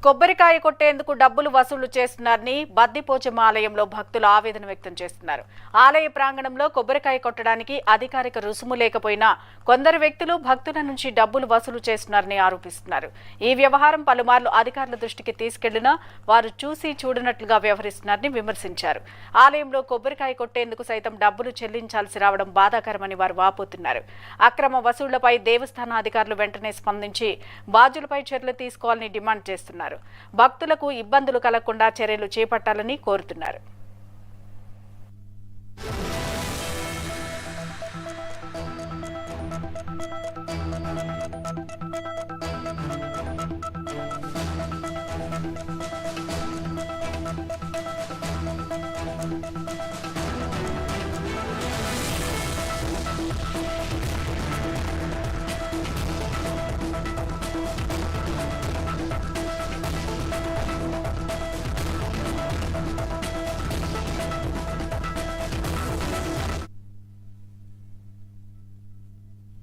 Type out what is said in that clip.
కొబ్బరికాయ కొట్టేందుకు డబ్బులు వసూలు చేస్తున్నారని బద్దిపోచమ్మ ఆలయంలో భక్తులు ఆవేదన వ్యక్తం చేస్తున్నారు. ఆలయ ప్రాంగణంలో కొబ్బరికాయ కొట్టడానికి అధికారిక రుసుము లేకపోయినా కొందరు వ్యక్తులు భక్తుల నుంచి డబ్బులు వసూలు చేస్తున్నారని ఆరోపిస్తున్నారు. ఈ వ్యవహారం పలుమార్లు అధికారుల దృష్టికి తీసుకెళ్లినా వారు చూసి చూడనట్లుగా వ్యవహరిస్తున్నారని విమర్శించారు. ఆలయంలో కొబ్బరికాయ కొట్టేందుకు సైతం డబ్బులు చెల్లించాల్సి రావడం బాధాకరమని వారు వాపోతున్నారు. అక్రమ వసూళ్లపై దేవస్థాన అధికారులు వెంటనే స్పందించి బాధ్యులపై చర్యలు తీసుకోవాలని డిమాండ్ చేస్తున్నారు. భక్తులకు ఇబ్బందులు కలగకుండా చర్యలు చేపట్టాలని కోరుతున్నారు.